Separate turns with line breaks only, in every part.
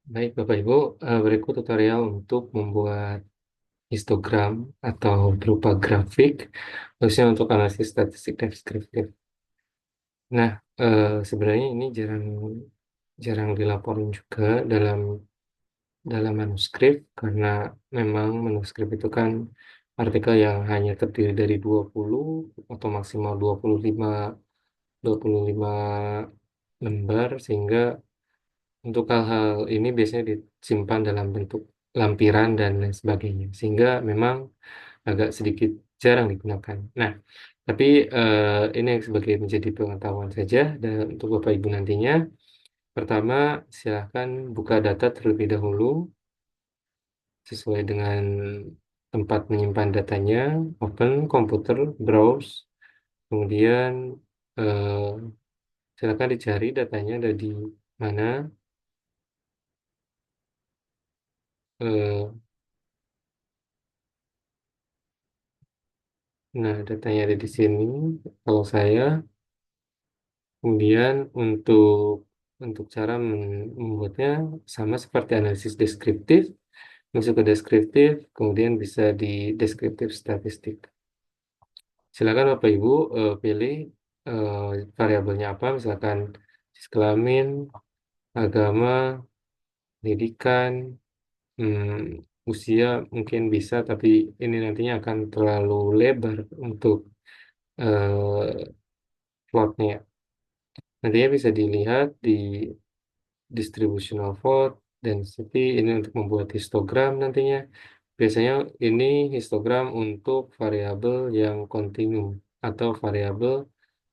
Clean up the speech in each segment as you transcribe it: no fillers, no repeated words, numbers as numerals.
Baik, Bapak Ibu, berikut tutorial untuk membuat histogram atau berupa grafik, khususnya untuk analisis statistik deskriptif. Nah, sebenarnya ini jarang jarang dilaporin juga dalam manuskrip, karena memang manuskrip itu kan artikel yang hanya terdiri dari 20 atau maksimal 25 lembar, sehingga untuk hal-hal ini biasanya disimpan dalam bentuk lampiran dan lain sebagainya, sehingga memang agak sedikit jarang digunakan. Nah, tapi ini sebagai menjadi pengetahuan saja, dan untuk Bapak Ibu nantinya, pertama silahkan buka data terlebih dahulu sesuai dengan tempat menyimpan datanya, open komputer, browse, kemudian eh, silahkan dicari datanya ada di mana. eh, Nah, datanya ada di sini. Kalau saya, kemudian untuk cara membuatnya sama seperti analisis deskriptif, masuk ke deskriptif, kemudian bisa di deskriptif statistik. Silakan Bapak Ibu pilih eh, variabelnya apa, misalkan jenis kelamin, agama, pendidikan, usia mungkin bisa, tapi ini nantinya akan terlalu lebar untuk eh, plotnya. Nantinya bisa dilihat di distributional vote density ini untuk membuat histogram nantinya. Biasanya ini histogram untuk variabel yang kontinu atau variabel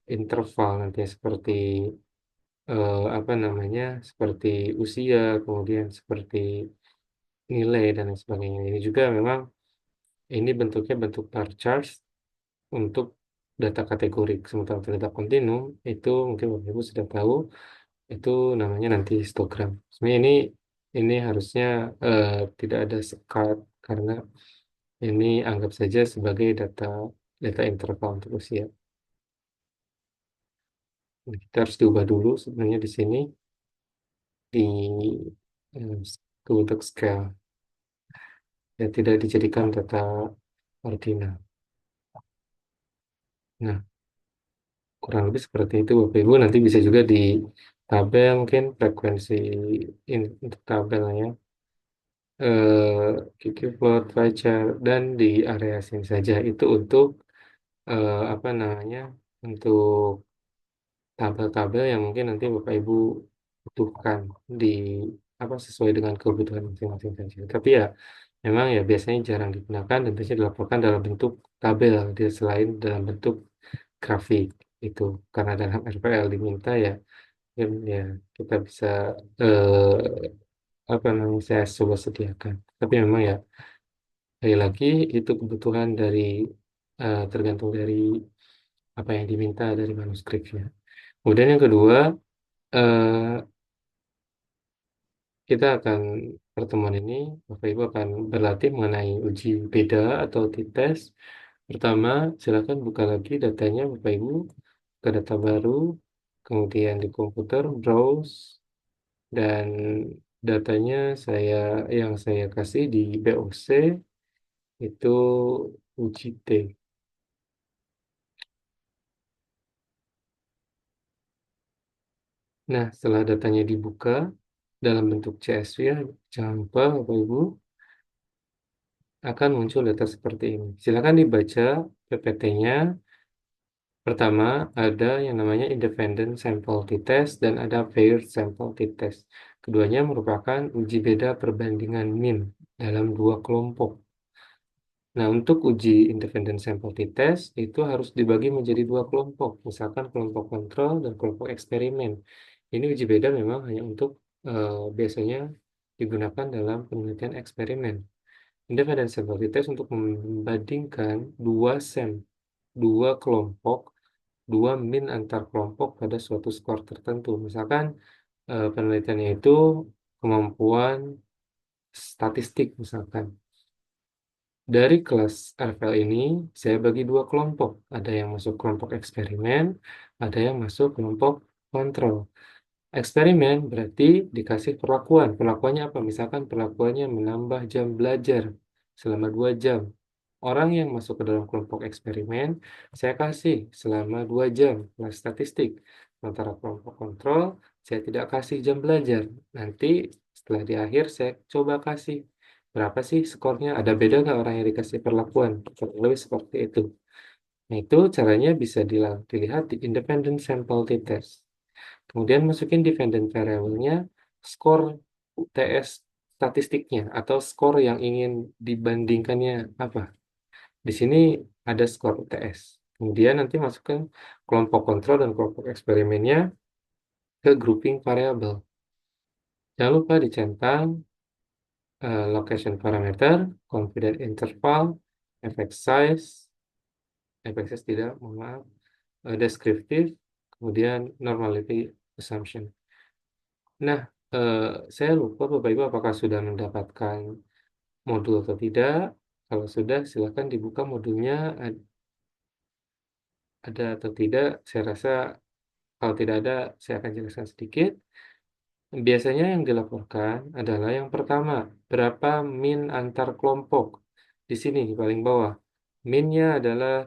interval nantinya seperti apa namanya, seperti usia, kemudian seperti nilai dan lain sebagainya. Ini juga memang ini bentuknya bentuk bar charts untuk data kategorik. Sementara untuk data kontinu itu mungkin Bapak Ibu sudah tahu, itu namanya nanti histogram. Sebenarnya ini harusnya eh, tidak ada sekat, karena ini anggap saja sebagai data data interval untuk usia. Nah, kita harus diubah dulu sebenarnya di sini di eh, untuk scale, ya tidak dijadikan data ordinal. Nah, kurang lebih seperti itu Bapak Ibu. Nanti bisa juga di tabel, mungkin frekuensi untuk tabelnya, ggplot, pie chart, dan di area sini saja itu untuk apa namanya, untuk tabel-tabel yang mungkin nanti Bapak Ibu butuhkan di apa sesuai dengan kebutuhan masing-masing saja. Tapi ya memang ya biasanya jarang digunakan dan biasanya dilaporkan dalam bentuk tabel dia selain dalam bentuk grafik itu, karena dalam RPL diminta ya, ya kita bisa apa namanya, saya coba sediakan. Tapi memang ya sekali lagi itu kebutuhan dari tergantung dari apa yang diminta dari manuskripnya. Kemudian yang kedua, eh, kita akan pertemuan ini, Bapak Ibu akan berlatih mengenai uji beda atau t-test. Pertama, silakan buka lagi datanya Bapak Ibu ke data baru, kemudian di komputer, browse, dan datanya yang saya kasih di BOC itu uji T. Nah, setelah datanya dibuka dalam bentuk CSV, ya, jangan lupa Bapak Ibu akan muncul data seperti ini. Silakan dibaca PPT-nya. Pertama, ada yang namanya independent sample t-test dan ada paired sample t-test. Keduanya merupakan uji beda perbandingan min dalam dua kelompok. Nah, untuk uji independent sample t-test itu harus dibagi menjadi dua kelompok, misalkan kelompok kontrol dan kelompok eksperimen. Ini uji beda memang hanya untuk biasanya digunakan dalam penelitian eksperimen. Independent sample t-test untuk membandingkan dua kelompok, dua min antar kelompok pada suatu skor tertentu. Misalkan penelitiannya itu kemampuan statistik misalkan. Dari kelas RFL ini saya bagi dua kelompok. Ada yang masuk kelompok eksperimen, ada yang masuk kelompok kontrol. Eksperimen berarti dikasih perlakuan. Perlakuannya apa? Misalkan perlakuannya menambah jam belajar selama 2 jam. Orang yang masuk ke dalam kelompok eksperimen, saya kasih selama 2 jam kelas statistik. Sementara kelompok kontrol, saya tidak kasih jam belajar. Nanti setelah di akhir, saya coba kasih. Berapa sih skornya? Ada beda nggak orang yang dikasih perlakuan? Kurang lebih seperti itu. Nah, itu caranya bisa dilihat di independent sample t-test. Kemudian masukin dependent variable-nya, skor UTS statistiknya atau skor yang ingin dibandingkannya apa. Di sini ada skor UTS. Kemudian nanti masukkan kelompok kontrol dan kelompok eksperimennya ke grouping variabel. Jangan lupa dicentang location parameter, confidence interval, effect size, effect size tidak, mohon maaf, descriptive, kemudian normality assumption. Nah, eh, saya lupa Bapak Ibu apakah sudah mendapatkan modul atau tidak. Kalau sudah, silakan dibuka modulnya ada atau tidak. Saya rasa kalau tidak ada, saya akan jelaskan sedikit. Biasanya yang dilaporkan adalah yang pertama, berapa min antar kelompok. Di sini, di paling bawah. Minnya adalah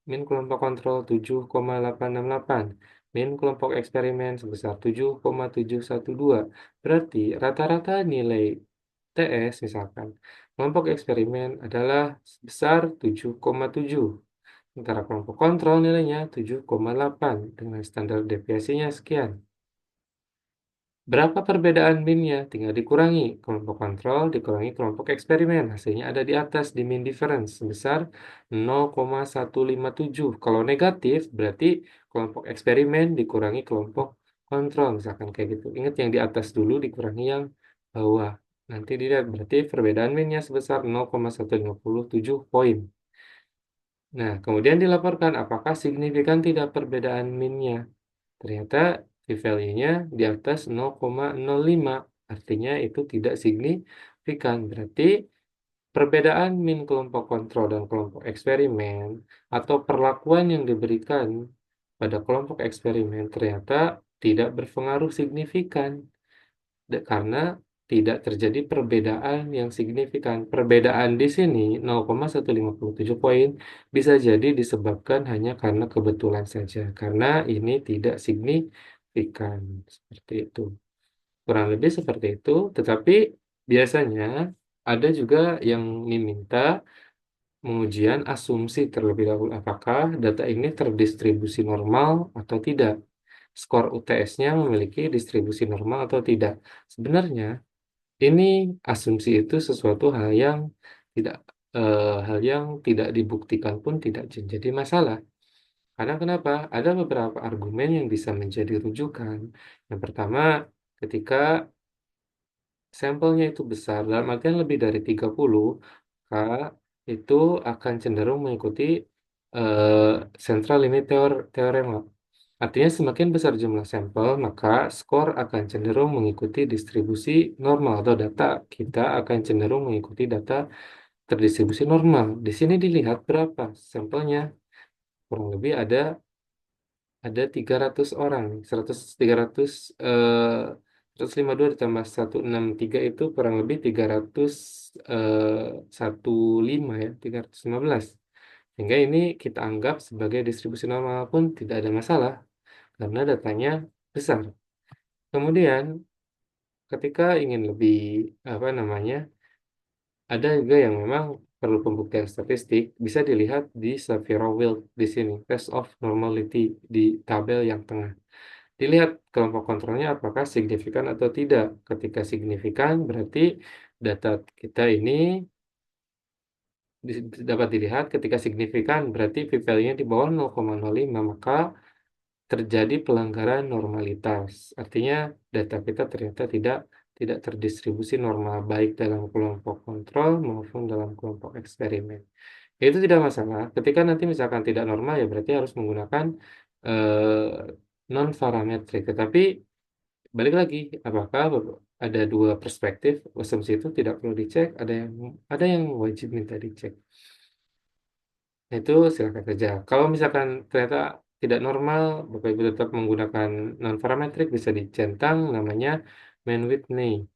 min kelompok kontrol 7,868. Min kelompok eksperimen sebesar 7,712. Berarti rata-rata nilai TS misalkan. Kelompok eksperimen adalah sebesar 7,7. Sementara kelompok kontrol nilainya 7,8 dengan standar deviasinya sekian. Berapa perbedaan minnya? Tinggal dikurangi kelompok kontrol dikurangi kelompok eksperimen. Hasilnya ada di atas di mean difference sebesar 0,157. Kalau negatif berarti kelompok eksperimen dikurangi kelompok kontrol. Misalkan kayak gitu. Ingat yang di atas dulu dikurangi yang bawah. Nanti dilihat berarti perbedaan minnya sebesar 0,157 poin. Nah, kemudian dilaporkan apakah signifikan tidak perbedaan minnya. Ternyata p-value-nya di atas 0,05, artinya itu tidak signifikan. Berarti perbedaan min kelompok kontrol dan kelompok eksperimen atau perlakuan yang diberikan pada kelompok eksperimen ternyata tidak berpengaruh signifikan karena tidak terjadi perbedaan yang signifikan. Perbedaan di sini 0,157 poin bisa jadi disebabkan hanya karena kebetulan saja, karena ini tidak signifikan seperti itu. Kurang lebih seperti itu, tetapi biasanya ada juga yang meminta pengujian asumsi terlebih dahulu apakah data ini terdistribusi normal atau tidak. Skor UTS-nya memiliki distribusi normal atau tidak. Sebenarnya ini asumsi itu sesuatu tidak hal yang tidak dibuktikan pun tidak jadi masalah. Karena kenapa? Ada beberapa argumen yang bisa menjadi rujukan. Yang pertama, ketika sampelnya itu besar, dalam artian lebih dari 30, maka itu akan cenderung mengikuti eh, central limit teorema. Artinya semakin besar jumlah sampel, maka skor akan cenderung mengikuti distribusi normal atau data kita akan cenderung mengikuti data terdistribusi normal. Di sini dilihat berapa sampelnya. Kurang lebih ada 300 orang, 100 300 152 ditambah 163 itu kurang lebih 315 ya, 315. Sehingga ini kita anggap sebagai distribusi normal pun tidak ada masalah karena datanya besar. Kemudian ketika ingin lebih apa namanya, ada juga yang memang perlu pembuktian statistik, bisa dilihat di Shapiro-Wilk di sini, test of normality di tabel yang tengah. Dilihat kelompok kontrolnya apakah signifikan atau tidak. Ketika signifikan berarti data kita ini dapat dilihat ketika signifikan berarti p-value-nya di bawah 0,05 maka terjadi pelanggaran normalitas. Artinya data kita ternyata tidak terdistribusi normal baik dalam kelompok kontrol maupun dalam kelompok eksperimen. Itu tidak masalah. Ketika nanti misalkan tidak normal ya berarti harus menggunakan non parametrik. Tetapi balik lagi, apakah ada dua perspektif asumsi itu tidak perlu dicek, ada yang wajib minta dicek. Nah, itu silakan saja. Kalau misalkan ternyata tidak normal, Bapak Ibu tetap menggunakan non-parametrik, bisa dicentang namanya mean Whitney.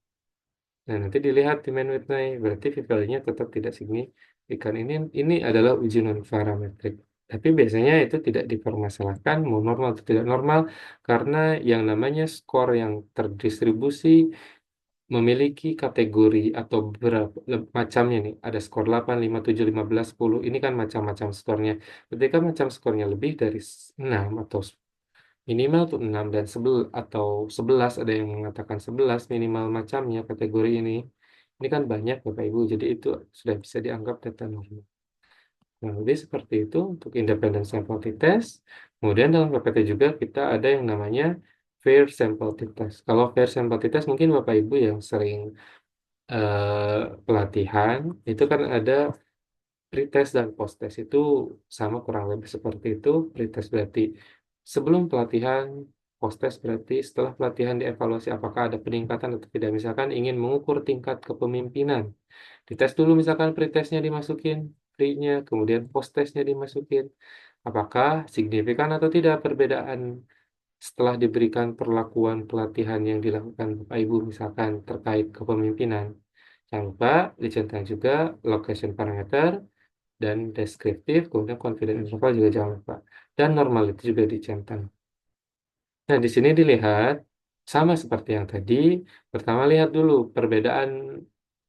Nah, nanti dilihat di mean Whitney, berarti p-value-nya tetap tidak signifikan. Ini adalah uji non-parametrik. Tapi biasanya itu tidak dipermasalahkan, mau normal atau tidak normal, karena yang namanya skor yang terdistribusi memiliki kategori atau berapa macamnya nih. Ada skor 8, 5, 7, 15, 10. Ini kan macam-macam skornya. Ketika macam skornya lebih dari 6 atau minimal tuh 6 dan 11 atau 11, ada yang mengatakan 11 minimal macamnya kategori ini. Ini kan banyak Bapak Ibu, jadi itu sudah bisa dianggap data normal. Nah, jadi seperti itu untuk independent sample t-test. Kemudian dalam PPT juga kita ada yang namanya fair sample t-test. Kalau fair sample t-test mungkin Bapak Ibu yang sering pelatihan itu kan ada pretest dan posttest itu sama kurang lebih seperti itu. Pretest berarti sebelum pelatihan, posttest berarti setelah pelatihan dievaluasi apakah ada peningkatan atau tidak. Misalkan ingin mengukur tingkat kepemimpinan, dites dulu misalkan pretestnya dimasukin, pre-nya, kemudian posttestnya dimasukin. Apakah signifikan atau tidak perbedaan setelah diberikan perlakuan pelatihan yang dilakukan Bapak Ibu misalkan terkait kepemimpinan. Jangan lupa dicentang juga location parameter dan deskriptif, kemudian confidence interval juga jangan lupa. Dan normality juga dicentang. Nah, di sini dilihat sama seperti yang tadi. Pertama lihat dulu perbedaan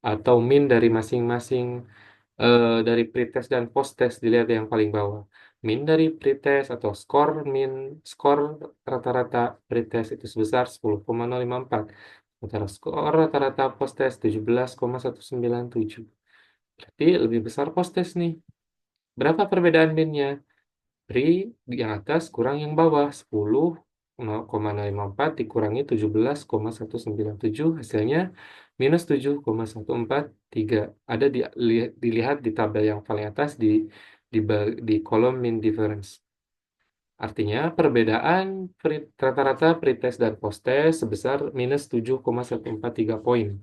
atau min dari masing-masing dari pretest dan posttest dilihat yang paling bawah. Min dari pretest atau skor rata-rata pretest itu sebesar 10,054. Sementara skor rata-rata posttest 17,197. Berarti lebih besar posttest nih. Berapa perbedaan minnya? Pri yang atas kurang yang bawah 10,054 dikurangi 17,197 hasilnya minus 7,143. Ada dilihat di tabel yang paling atas di kolom mean difference. Artinya perbedaan rata-rata pretest dan posttest sebesar minus 7,143 poin.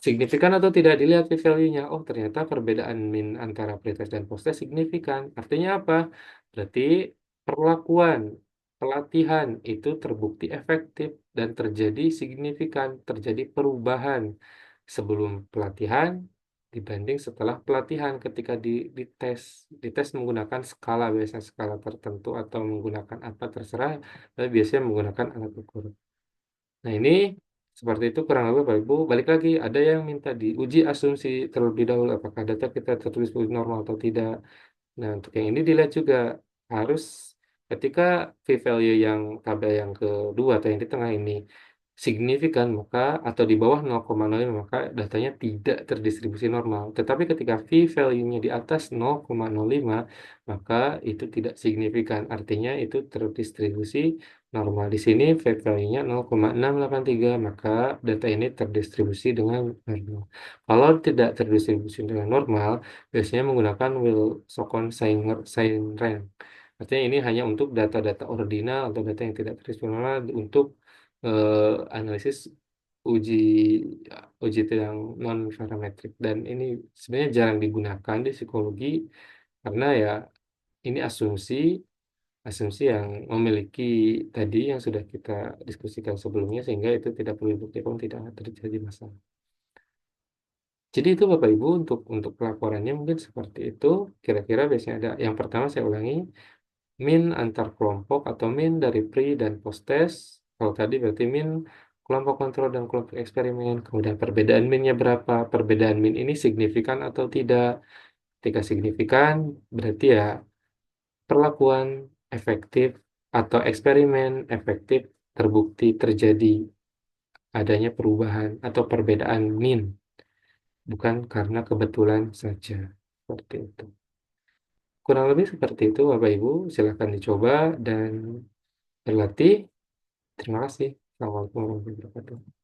Signifikan atau tidak dilihat p-value-nya. Oh, ternyata perbedaan min antara pretest dan posttest signifikan. Artinya apa? Berarti perlakuan pelatihan itu terbukti efektif dan terjadi signifikan, terjadi perubahan sebelum pelatihan dibanding setelah pelatihan ketika dites menggunakan skala, biasanya skala tertentu atau menggunakan apa terserah, tapi biasanya menggunakan alat ukur. Nah, ini seperti itu kurang lebih Bapak Ibu. Balik lagi, ada yang minta diuji asumsi terlebih dahulu apakah data kita tertulis normal atau tidak. Nah, untuk yang ini dilihat juga harus ketika p-value yang tabel yang kedua atau yang di tengah ini signifikan maka atau di bawah 0,05 maka datanya tidak terdistribusi normal. Tetapi ketika p-value-nya di atas 0,05 maka itu tidak signifikan. Artinya itu terdistribusi normal. Di sini p-value-nya 0,683 maka data ini terdistribusi dengan normal. Kalau tidak terdistribusi dengan normal biasanya menggunakan Wilson rank. Artinya ini hanya untuk data-data ordinal atau data yang tidak terdistribusi untuk analisis uji uji yang non parametrik dan ini sebenarnya jarang digunakan di psikologi karena ya ini asumsi yang memiliki tadi yang sudah kita diskusikan sebelumnya sehingga itu tidak perlu dibuktikan tidak terjadi masalah. Jadi itu Bapak Ibu untuk pelaporannya mungkin seperti itu. Kira-kira biasanya ada yang pertama saya ulangi min antar kelompok atau min dari pre dan post test. Kalau tadi berarti min kelompok kontrol dan kelompok eksperimen. Kemudian perbedaan minnya berapa? Perbedaan min ini signifikan atau tidak? Ketika signifikan berarti ya perlakuan efektif atau eksperimen efektif terbukti terjadi adanya perubahan atau perbedaan min. Bukan karena kebetulan saja. Seperti itu. Kurang lebih seperti itu Bapak Ibu. Silakan dicoba dan berlatih. Terima kasih. Assalamualaikum warahmatullahi wabarakatuh.